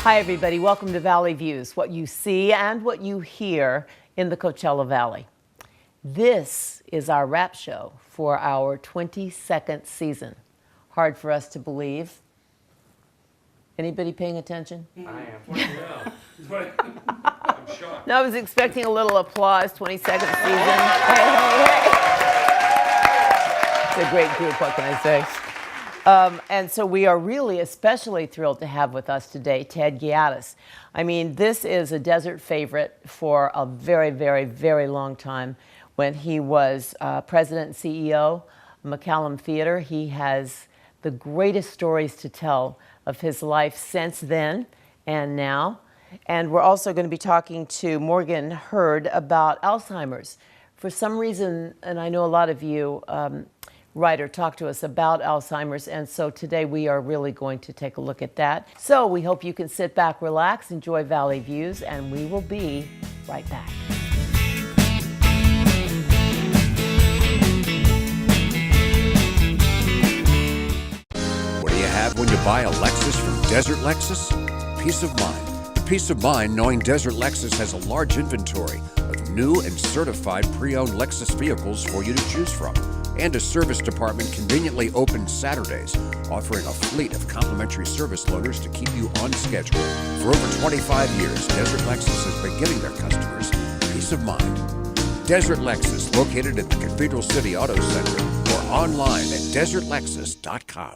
Hi, everybody. Welcome to Valley Views, what you see and what you hear in the Coachella Valley. This is our wrap show for our 22nd season. Hard for us to believe. Anybody paying attention? I am. I'm shocked. No, I was expecting a little applause. 22nd season. Hey, hey, hey. It's a great group, what can I say? And so we are really especially thrilled to have with us today Ted Giadas. I mean, this is a desert favorite for a very, very, very long time. When he was president and CEO of McCallum Theater, he has the greatest stories to tell of his life since then and now. And we're also going to be talking to Morgan Hurd about Alzheimer's. For some reason, and I know a lot of you write or talk to us about Alzheimer's, and so today we are really going to take a look at that. So we hope you can sit back, relax, enjoy Valley Views, and we will be right back. What do you have when you buy a Lexus from Desert Lexus? Peace of mind. Peace of mind knowing Desert Lexus has a large inventory of new and certified pre-owned Lexus vehicles for you to choose from, and a service department conveniently open Saturdays, offering a fleet of complimentary service loaners to keep you on schedule. For over 25 years, Desert Lexus has been giving their customers peace of mind. Desert Lexus, located at the Cathedral City Auto Center, or online at desertlexus.com.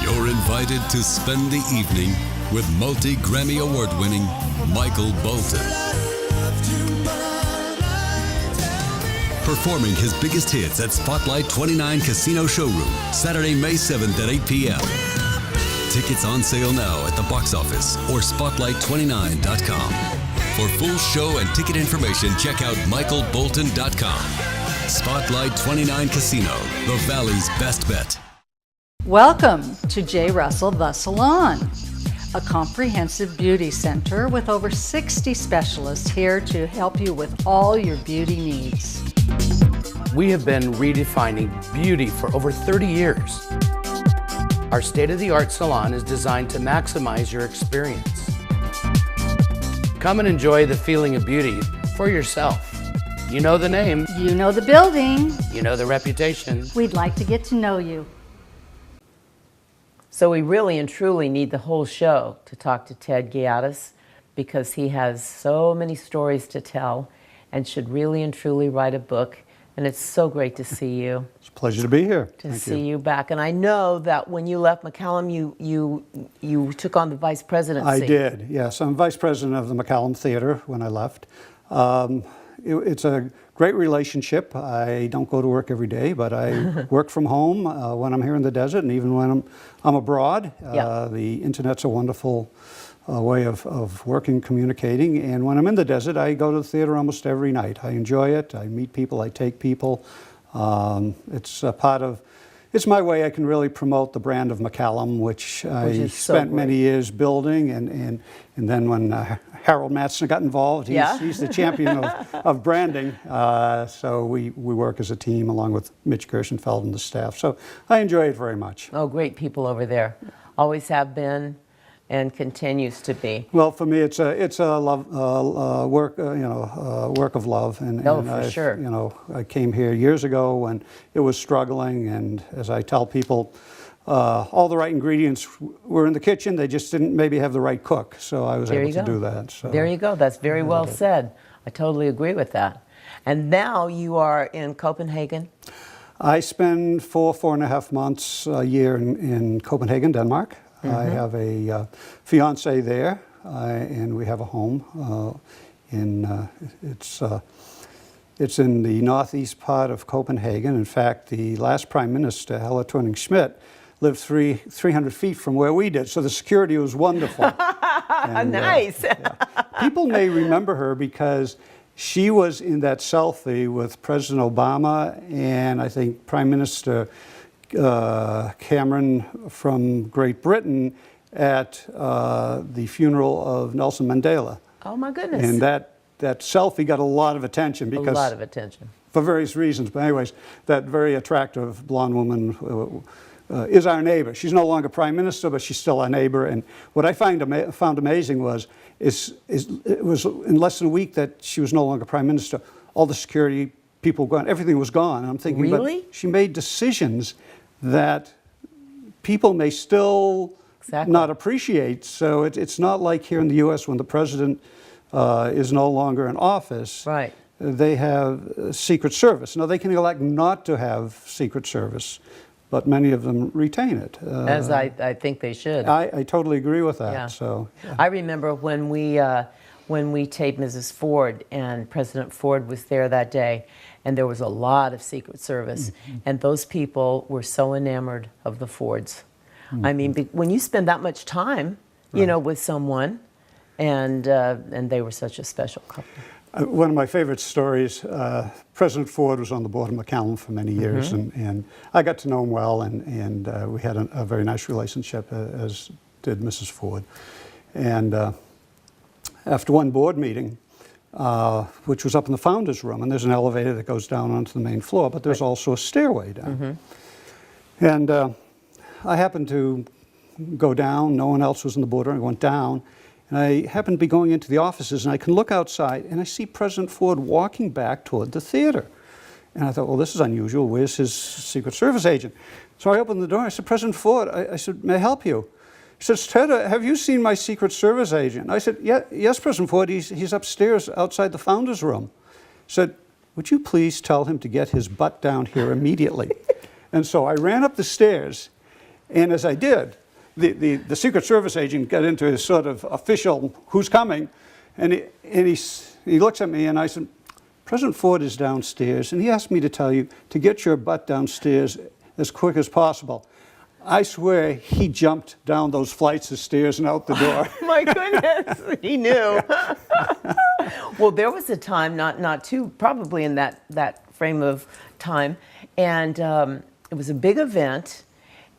You're invited to spend the evening with multi-Grammy Award-winning Michael Bolton. Performing his biggest hits at Spotlight 29 Casino Showroom, Saturday, May 7th at 8 p.m. Tickets on sale now at the box office or spotlight29.com. For full show and ticket information, check out michaelbolton.com. Spotlight 29 Casino, the Valley's best bet. Welcome to J. Russell The Salon, a comprehensive beauty center with over 60 specialists here to help you with all your beauty needs. We have been redefining beauty for over 30 years. Our state-of-the-art salon is designed to maximize your experience. Come and enjoy the feeling of beauty for yourself. You know the name. You know the building. You know the reputation. We'd like to get to know you. So we really and truly need the whole show to talk to Ted Giadas because he has so many stories to tell and should really and truly write a book. And it's so great to see you. It's a pleasure to be here. To see you back. And I know that when you left McCallum, you took on the vice presidency. I did, yes. I'm vice president of the McCallum Theater when I left. It's a great relationship. I don't go to work every day, but I work from home when I'm here in the desert and even when I'm abroad. The internet's a wonderful way of working, communicating. And when I'm in the desert, I go to the theater almost every night. I enjoy it. I meet people. I take people. It's a part of, it's my way I can really promote the brand of McCallum, which I spent many years building. And then when Harold Matson got involved, he's the champion of branding. So we work as a team along with Mitch Gershenfeld and the staff. So I enjoy it very much. Oh, great people over there. Always have been. And continues to be. Well, for me, it's a love work, work of love. And for sure. You know, I came here years ago when it was struggling, and as I tell people, all the right ingredients were in the kitchen. They just didn't maybe have the right cook, so I was able to do that. So there you go. That's very well said. I totally agree with that. And now you are in Copenhagen. I spend 4.5 months a year in Copenhagen, Denmark. I have a fiance there, and we have a home. It's in the northeast part of Copenhagen. In fact, the last Prime Minister, Helle Thorning-Schmidt, lived 300 feet from where we did, so the security was wonderful. And, nice. People may remember her because she was in that selfie with President Obama and I think Prime Minister Cameron from Great Britain at the funeral of Nelson Mandela. Oh my goodness. And that selfie got a lot of attention because a lot of attention. For various reasons. But anyways, that very attractive blonde woman is our neighbor. She's no longer prime minister, but she's still our neighbor. And what I found amazing was it was in less than a week that she was no longer prime minister. All the security people were gone. Everything was gone. And I'm thinking, Really? but she made decisions that people may still Exactly. not appreciate. So it's not like here in the U.S. when the president is no longer in office. Right. They have Secret Service. Now, they can elect not to have Secret Service, but many of them retain it. As I think they should. I totally agree with that. Yeah. So, I remember when we taped Mrs. Ford, and President Ford was there that day, and there was a lot of Secret Service, and those people were so enamored of the Fords. I mean, when you spend that much time, you know, with someone, and they were such a special couple. one of my favorite stories, President Ford was on the board of McCallum for many years, and I got to know him well, and we had a very nice relationship, as did Mrs. Ford. And after one board meeting, which was up in the founder's room, and there's an elevator that goes down onto the main floor, but there's also a stairway down. And I happened to go down, no one else was in the boardroom, I went down, and I happened to be going into the offices, and I can look outside, and I see President Ford walking back toward the theater. And I thought, well, this is unusual, where's his Secret Service agent? So I opened the door, I said, President Ford, I said, may I help you? He says, Ted, have you seen my Secret Service agent? I said, yes, President Ford, he's upstairs outside the founder's room. He said, would you please tell him to get his butt down here immediately? And so I ran up the stairs, and as I did, the Secret Service agent got into his sort of official, who's coming, and he looks at me, and I said, President Ford is downstairs, and he asked me to tell you to get your butt downstairs as quick as possible. I swear he jumped down those flights of stairs and out the door. My goodness, he knew. Well, there was a time, not too, probably in that frame of time, and it was a big event.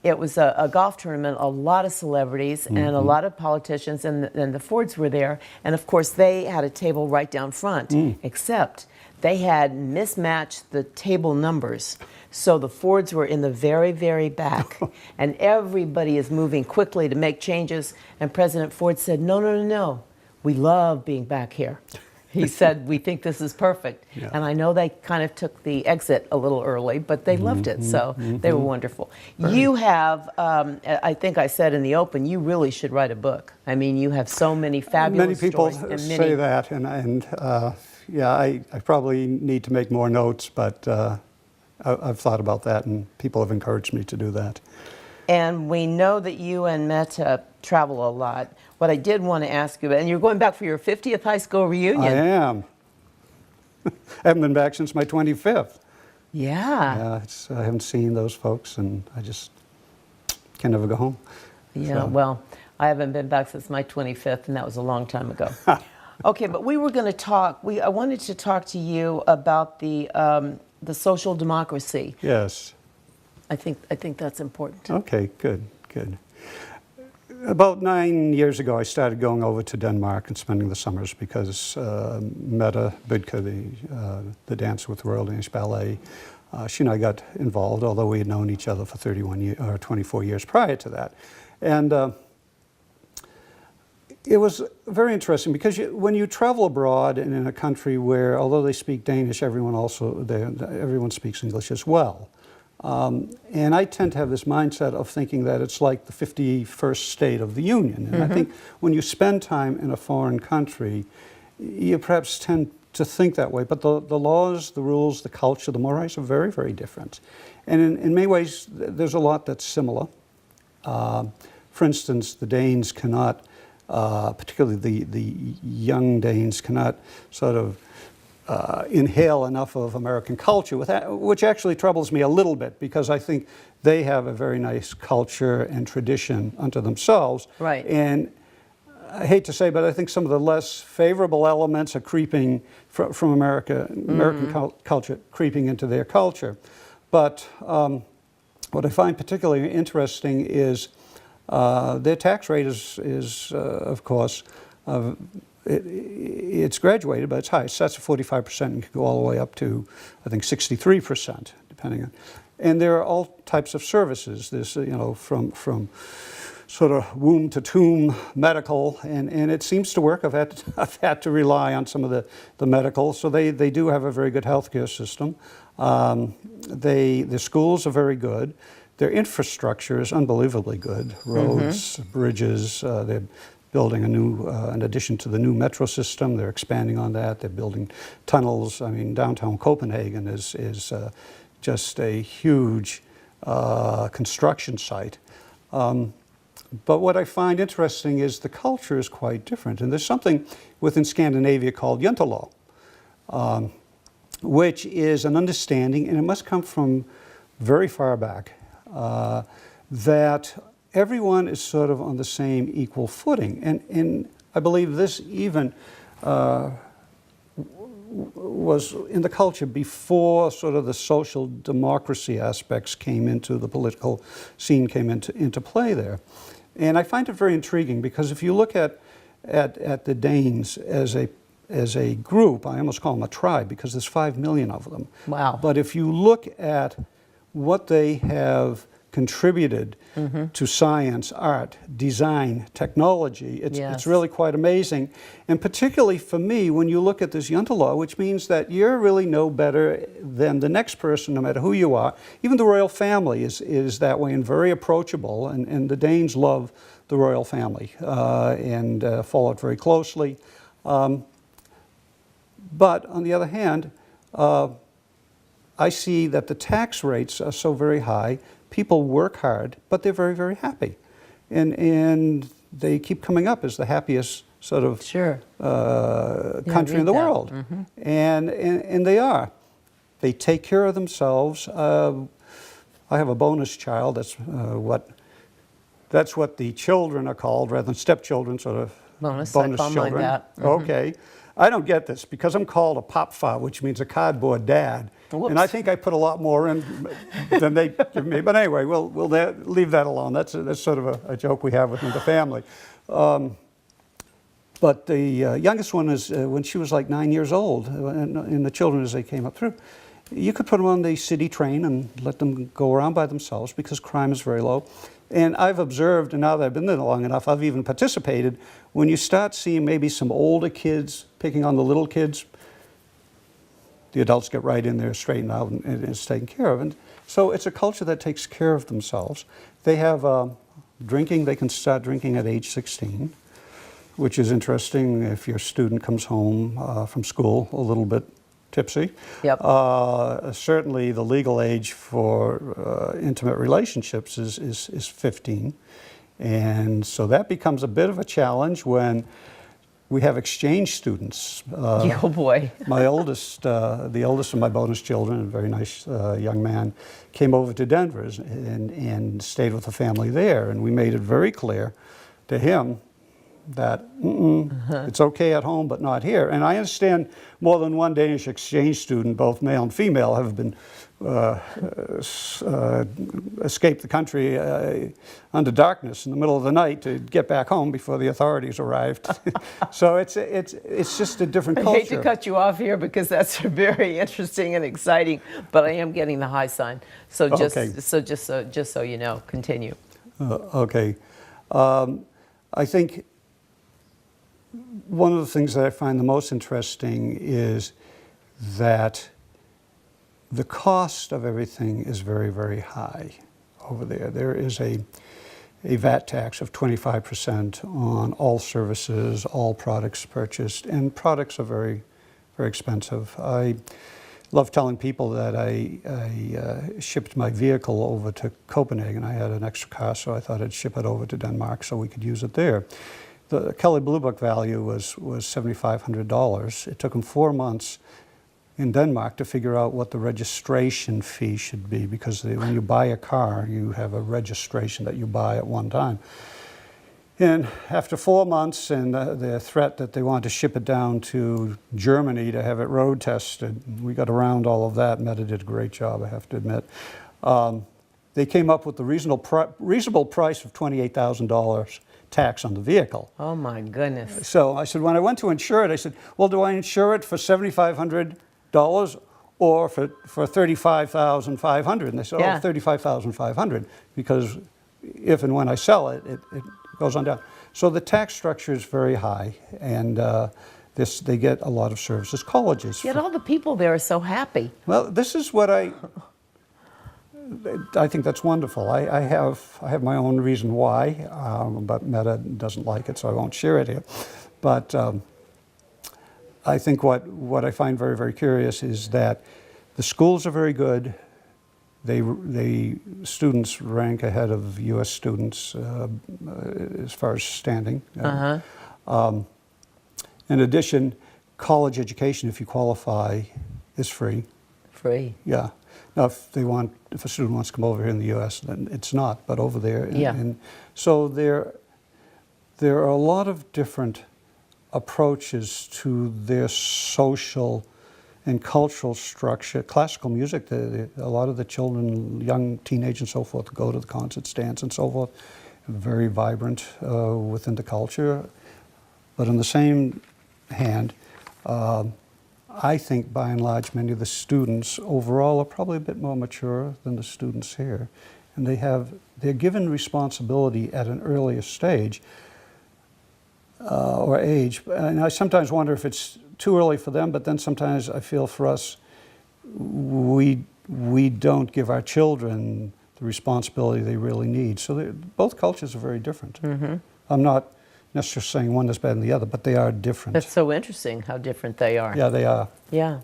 It was a golf tournament, a lot of celebrities and a lot of politicians, and the Fords were there. And of course, they had a table right down front, except they had mismatched the table numbers. So the Fords were in the very, very back, and everybody is moving quickly to make changes. And President Ford said, no, we love being back here. He said, we think this is perfect. Yeah. And I know they kind of took the exit a little early, but they loved it, so they were wonderful. You have, I think I said in the open, you really should write a book. I mean, you have so many fabulous Many people stories. And say that, and yeah, I probably need to make more notes, but I've thought about that, and people have encouraged me to do that. And we know that you and Meta travel a lot. What I did want to ask you, and you're going back for your 50th high school reunion. I am. I haven't been back since my 25th. Yeah. I haven't seen those folks, and I just can never go home. Yeah, So. well, I haven't been back since my 25th, and that was a long time ago. Okay, but we were going to talk, I wanted to talk to you about the social democracy. Yes. I think that's important. Okay, good. About 9 years ago, I started going over to Denmark and spending the summers because Mette Bydke, the dancer with the Royal Danish Ballet, she and I got involved, although we had known each other for 24 years prior to that. And it was very interesting because when you travel abroad and in a country where, although they speak Danish, everyone speaks English as well. And I tend to have this mindset of thinking that it's like the 51st state of the Union. And I think when you spend time in a foreign country, you perhaps tend to think that way. But the laws, the rules, the culture, the mores are very, very different. And in many ways, there's a lot that's similar. For instance, the Danes cannot, particularly the young Danes, cannot sort of inhale enough of American culture, which actually troubles me a little bit because I think they have a very nice culture and tradition unto themselves. Right. And I hate to say, but I think some of the less favorable elements are creeping from American culture creeping into their culture. But what I find particularly interesting is their tax rate is of course, it's graduated, but it's high. It starts at 45% and can go all the way up to, I think, 63%, depending on. And there are all types of services. There's, from sort of womb to tomb medical, and it seems to work. I've had to rely on some of the medical, so they do have a very good healthcare system. The schools are very good. Their infrastructure is unbelievably good. Roads, bridges, they're building in addition to the new metro system, they're expanding on that. They're building tunnels. I mean, downtown Copenhagen is just a huge construction site. But what I find interesting is the culture is quite different. And there's something within Scandinavia called Jantelov, which is an understanding, and it must come from very far back, that everyone is sort of on the same equal footing. And I believe this even was in the culture before sort of the social democracy aspects came into the political scene, came into play there. And I find it very intriguing because if you look at the Danes as a group, I almost call them a tribe because there's 5 million of them. Wow. But if you look at what they have contributed to science, art, design, technology, it's really quite amazing. And particularly for me, when you look at this Jantelov, which means that you're really no better than the next person, no matter who you are. Even the royal family is that way and very approachable, and the Danes love the royal family and follow it very closely. But on the other hand, I see that the tax rates are so very high. People work hard, but they're very, very happy. And they keep coming up as the happiest sort of country in the world. And they are. They take care of themselves. I have a bonus child. That's what the children are called, rather than stepchildren, sort of bonus children. Like that. Okay. I don't get this because I'm called a popfa, which means a cardboard dad. Whoops. And I think I put a lot more in than they give me. But anyway, we'll leave that alone. That's sort of a joke we have within the family. But the youngest one is when she was like 9 years old, and the children as they came up through, you could put them on the city train and let them go around by themselves because crime is very low. And I've observed, and now that I've been there long enough, I've even participated, when you start seeing maybe some older kids picking on the little kids, the adults get right in there, straightened out, and it's taken care of. And so it's a culture that takes care of themselves. They have drinking, they can start drinking at age 16, which is interesting if your student comes home from school a little bit tipsy. Yep. Certainly the legal age for intimate relationships is 15. And so that becomes a bit of a challenge when we have exchange students. Oh boy. My oldest, the oldest of my bonus children, a very nice young man, came over to Denver and stayed with the family there. And we made it very clear to him that it's okay at home, but not here. And I understand more than one Danish exchange student, both male and female, have been escaped the country under darkness in the middle of the night to get back home before the authorities arrived. So it's just a different culture. I hate to cut you off here because that's very interesting and exciting, but I am getting the high sign. So just so you know, continue. Okay. I think one of the things that I find the most interesting is that the cost of everything is very, very high over there. There is a VAT tax of 25% on all services, all products purchased, and products are very, very expensive. I love telling people that I shipped my vehicle over to Copenhagen. I had an extra car, so I thought I'd ship it over to Denmark so we could use it there. The Kelley Blue Book value was $7,500. It took them 4 months in Denmark to figure out what the registration fee should be, because when you buy a car, you have a registration that you buy at one time. And after 4 months and the threat that they wanted to ship it down to Germany to have it road tested, we got around all of that. Meta did a great job, I have to admit. They came up with the reasonable price of $28,000 tax on the vehicle. Oh my goodness. So I said, when I went to insure it, I said, well, do I insure it for $7,500 or for 35,500, and they say, Yeah. oh, 35,500, because if and when I sell it, it goes on down. So the tax structure is very high, and they get a lot of services. Colleges. Yet all the people there are so happy. Well, this is what I think that's wonderful. I have my own reason why, but Meta doesn't like it, so I won't share it here. But I think what I find very, very curious is that the schools are very good. They students rank ahead of U.S. students as far as standing. In addition, college education, if you qualify, is free. Free. Yeah. Now, if a student wants to come over here in the U.S., then it's not. But over there, Yeah. So there are a lot of different approaches to their social and cultural structure. Classical music, a lot of the children, young teenagers and so forth, go to the concerts, dance and so forth. Very vibrant within the culture. But on the same hand, I think by and large many of the students overall are probably a bit more mature than the students here. And they're given responsibility at an earlier stage or age. And I sometimes wonder if it's too early for them, but then sometimes I feel for us, we don't give our children the responsibility they really need. So both cultures are very different. Mm-hmm. I'm not necessarily saying one is better than the other, but they are different. That's so interesting how different they are. Yeah, they are. Yeah.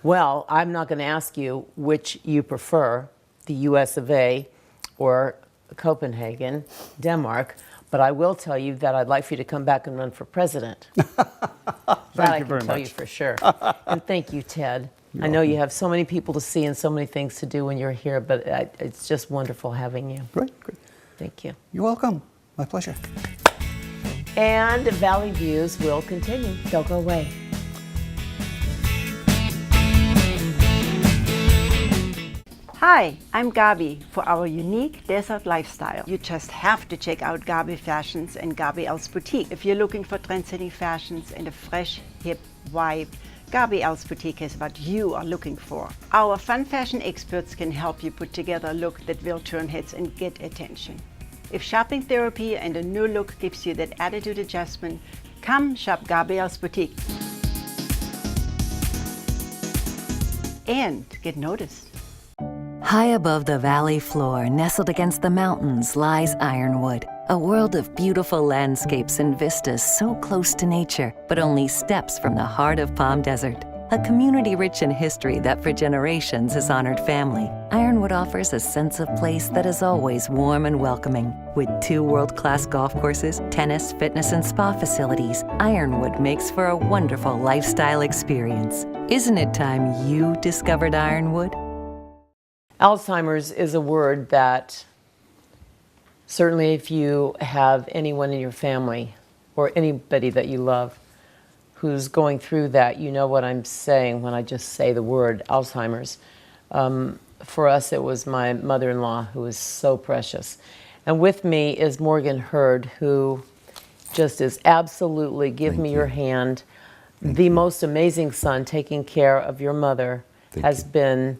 Well, I'm not going to ask you which you prefer, the US of A or Copenhagen, Denmark, but I will tell you that I'd like for you to come back and run for president. That I can tell you for sure. And thank you, Ted. I know you have so many people to see and so many things to do when you're here, but it's just wonderful having you. Great. Thank you. You're welcome. My pleasure. And Valley Views will continue. Don't go away. Hi, I'm Gabi for our unique desert lifestyle. You just have to check out Gabi Fashions and Gabi Els Boutique. If you're looking for trendsetting fashions and a fresh, hip vibe, Gabi Els Boutique is what you are looking for. Our fun fashion experts can help you put together a look that will turn heads and get attention. If shopping therapy and a new look gives you that attitude adjustment, come shop Gabi Els Boutique and get noticed. High above the valley floor, nestled against the mountains, lies Ironwood, a world of beautiful landscapes and vistas so close to nature, but only steps from the heart of Palm Desert. A community rich in history that for generations has honored family, Ironwood offers a sense of place that is always warm and welcoming. With 2 world-class golf courses, tennis, fitness, and spa facilities, Ironwood makes for a wonderful lifestyle experience. Isn't it time you discovered Ironwood? Alzheimer's is a word that certainly if you have anyone in your family or anybody that you love who's going through that, you know what I'm saying when I just say the word Alzheimer's. For us, it was my mother-in-law who was so precious. And with me is Morgan Hurd, who just is absolutely, give me your hand, the most amazing son taking care of your mother has been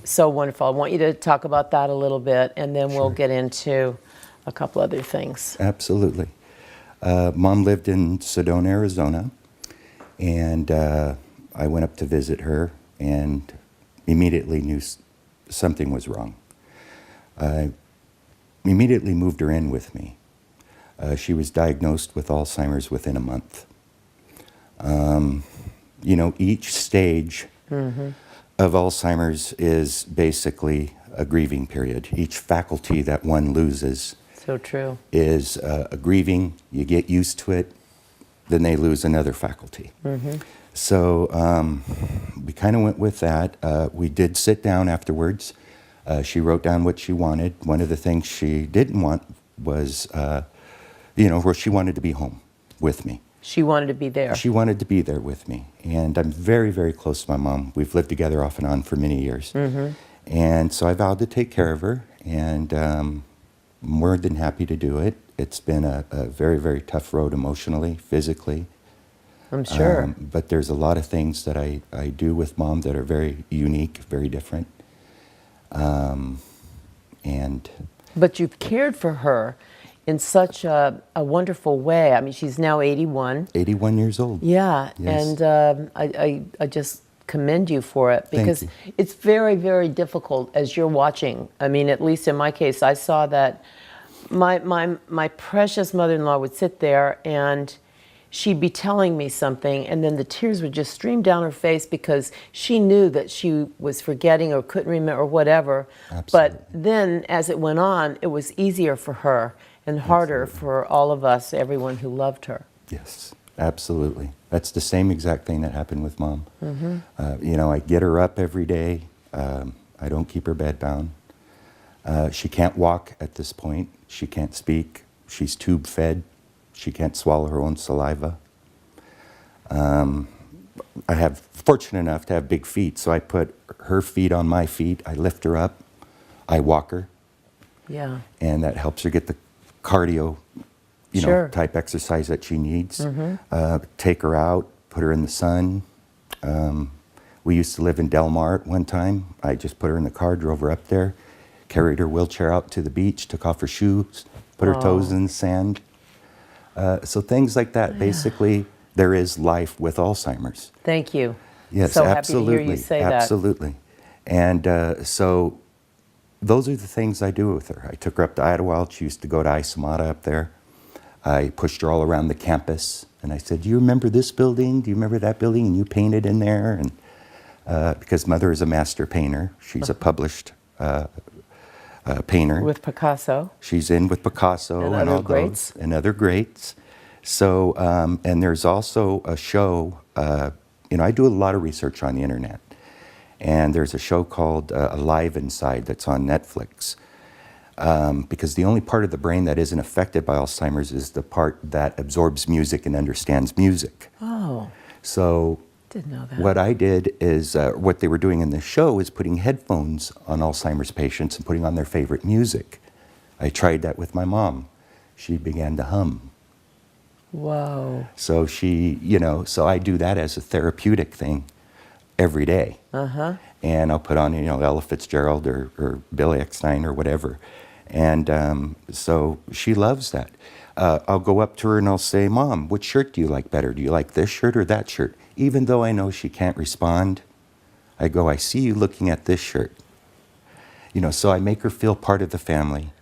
so wonderful. I want you to talk about that a little bit, and then we'll get into a couple other things. Absolutely. Mom lived in Sedona, Arizona, and I went up to visit her and immediately knew something was wrong. I immediately moved her in with me. She was diagnosed with Alzheimer's within a month. Each stage of Alzheimer's is basically a grieving period. Each faculty that one loses So true. is a grieving. You get used to it, then they lose another faculty. So we kind of went with that. We did sit down afterwards. She wrote down what she wanted. One of the things she didn't want was, where she wanted to be home with me. She wanted to be there. She wanted to be there with me. And I'm very, very close to my mom. We've lived together off and on for many years. And so I vowed to take care of her, and I'm more than happy to do it. It's been a very, very tough road emotionally, physically. I'm sure. But there's a lot of things that I do with Mom that are very unique, very different. And But you've cared for her in such a wonderful way. I mean, she's now 81. 81 years old. Yeah, Yes. and I just commend you for it, because you. it's very, very difficult as you're watching. I mean, at least in my case, I saw that my precious mother-in-law would sit there and she'd be telling me something, and then the tears would just stream down her face because she knew that she was forgetting or couldn't remember or whatever. Absolutely. But then as it went on, it was easier for her and harder for all of us, everyone who loved her. Yes, absolutely. That's the same exact thing that happened with Mom. You know, I get her up every day. I don't keep her bedbound. She can't walk at this point. She can't speak. She's tube fed. She can't swallow her own saliva. I have fortunate enough to have big feet, so I put her feet on my feet. I lift her up. I walk her, Yeah. and that helps her get the cardio, you know, Sure. type exercise that she needs. Take her out, put her in the sun. We used to live in Del Mar at one time. I just put her in the car, drove her up there, carried her wheelchair out to the beach, took off her shoes, put her toes in the sand. So things like that. Basically, there is life with Alzheimer's. Thank you. Yes, so absolutely. happy to hear you say that. Absolutely. And so those are the things I do with her. I took her up to Idlewild. She used to go to Isomata up there. I pushed her all around the campus. And I said, do you remember this building? Do you remember that building? And you painted in there. And because Mother is a master painter. She's a published painter. With Picasso. She's in with Picasso And and other all greats. those and other greats. So, and there's also a show. You know, I do a lot of research on the internet, and there's a show called Alive Inside that's on Netflix. Because the only part of the brain that isn't affected by Alzheimer's is the part that absorbs music and understands music. Oh, So didn't know that. what I did is, what they were doing in the show is putting headphones on Alzheimer's patients and putting on their favorite music. I tried that with my mom. She began to hum. Whoa. So she, you know, so I do that as a therapeutic thing every day. And I'll put on, you know, Ella Fitzgerald or Billy Eckstine or whatever. And so she loves that. I'll go up to her and I'll say, Mom, which shirt do you like better? Do you like this shirt or that shirt? Even though I know she can't respond, I go, I see you looking at this shirt. You know, so I make her feel part of the family.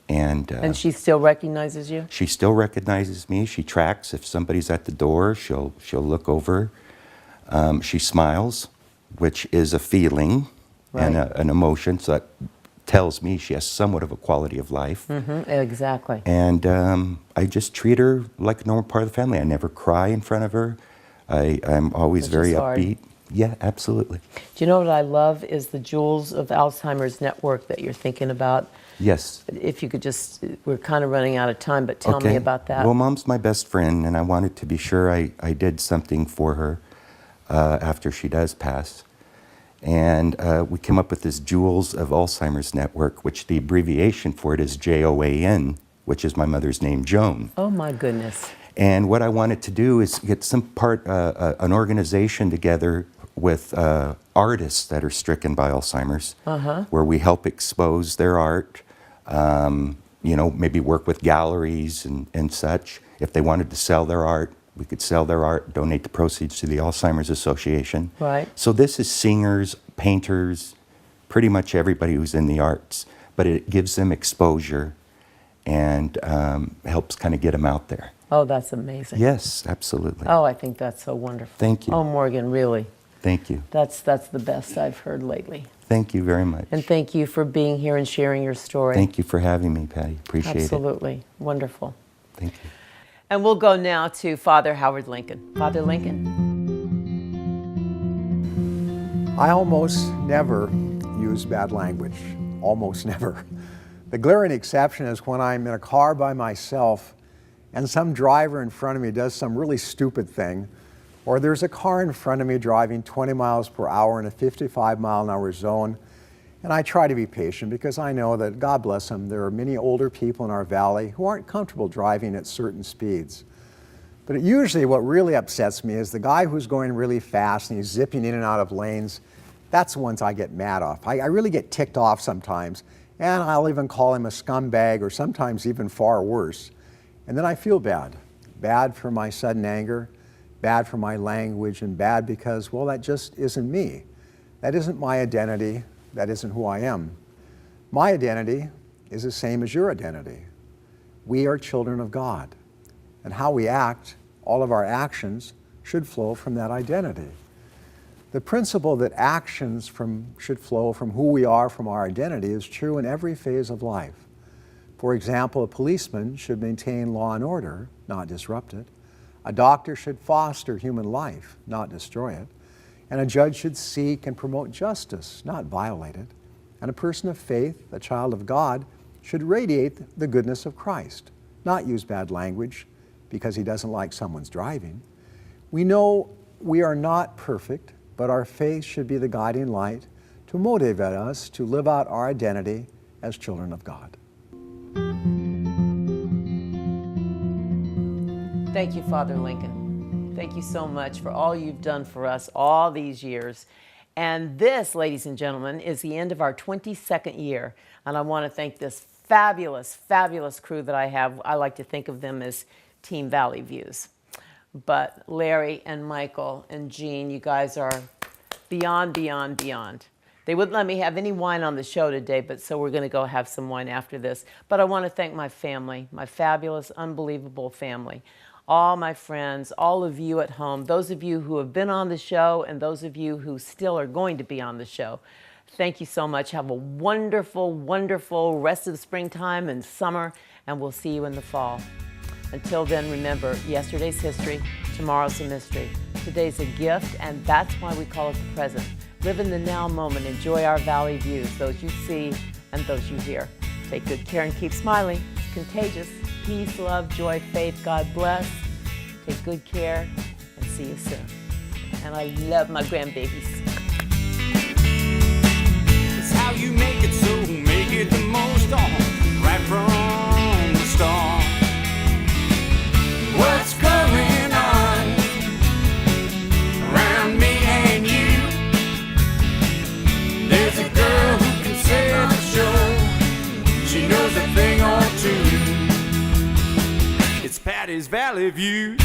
And she still recognizes you? She still recognizes me. She tracks. If somebody's at the door, she'll look over. She smiles, which is a feeling and Right. an emotion. So that tells me she has somewhat of a quality of life. Exactly. And I just treat her like a normal part of the family. I never cry in front of her. I'm always Which very is hard. upbeat. Yeah, absolutely. Do you know what I love is the Jewels of Alzheimer's Network that you're thinking about? Yes. If you could just, we're kind of running out of time, but tell me about that. Well, Mom's my best friend, and I wanted to be sure I did something for her after she does pass. And we came up with this Jewels of Alzheimer's Network, which the abbreviation for it is JOAN, which is my mother's name, Joan. Oh my goodness. And what I wanted to do is get an organization together with artists that are stricken by Alzheimer's, where we help expose their art, you know, maybe work with galleries and such. If they wanted to sell their art, we could sell their art, donate the proceeds to the Alzheimer's Association. Right. So this is singers, painters, pretty much everybody who's in the arts, but it gives them exposure and helps kind of get them out there. Oh, that's amazing. Yes, absolutely. Oh, I think that's so wonderful. Thank you. Oh, Morgan, really. Thank you. That's the best I've heard lately. Thank you very much. And thank you for being here and sharing your story. Thank you for having me, Patty. Appreciate it. Absolutely. Wonderful. Thank you. And we'll go now to Father Howard Lincoln. Father Lincoln. I almost never use bad language. Almost never. The glaring exception is when I'm in a car by myself and some driver in front of me does some really stupid thing, or there's a car in front of me driving 20 miles per hour in a 55-mile-an-hour zone, and I try to be patient because I know that, God bless them, there are many older people in our valley who aren't comfortable driving at certain speeds. But usually what really upsets me is the guy who's going really fast and he's zipping in and out of lanes. That's the ones I get mad off. I really get ticked off sometimes, and I'll even call him a scumbag, or sometimes even far worse. And then I feel bad. Bad for my sudden anger, bad for my language, and bad because, well, that just isn't me. That isn't my identity. That isn't who I am. My identity is the same as your identity. We are children of God. And how we act, all of our actions, should flow from that identity. The principle that actions should flow from who we are, from our identity, is true in every phase of life. For example, a policeman should maintain law and order, not disrupt it. A doctor should foster human life, not destroy it. And a judge should seek and promote justice, not violate it. And a person of faith, a child of God, should radiate the goodness of Christ, not use bad language because he doesn't like someone's driving. We know we are not perfect, but our faith should be the guiding light to motivate us to live out our identity as children of God. Thank you, Father Lincoln. Thank you so much for all you've done for us all these years. And this, ladies and gentlemen, is the end of our 22nd year. And I want to thank this fabulous, fabulous crew that I have. I like to think of them as Team Valley Views. But Larry and Michael and Jean, you guys are beyond, beyond, beyond. They wouldn't let me have any wine on the show today, but so we're going to go have some wine after this. But I want to thank my family, my fabulous, unbelievable family, all my friends, all of you at home, those of you who have been on the show and those of you who still are going to be on the show. Thank you so much. Have a wonderful, wonderful rest of the springtime and summer, and we'll see you in the fall. Until then, remember, yesterday's history, tomorrow's a mystery. Today's a gift, and that's why we call it the present. Live in the now moment. Enjoy our valley views, those you see and those you hear. Take good care and keep smiling. It's contagious. Peace, love, joy, faith. God bless. Take good care, and see you soon. And I love my grandbabies. It's how you make it, so make it the most right from the start. What's going on around me and you? There's a girl who can sell the show. She knows a thing or two. It's Patty's Valley View.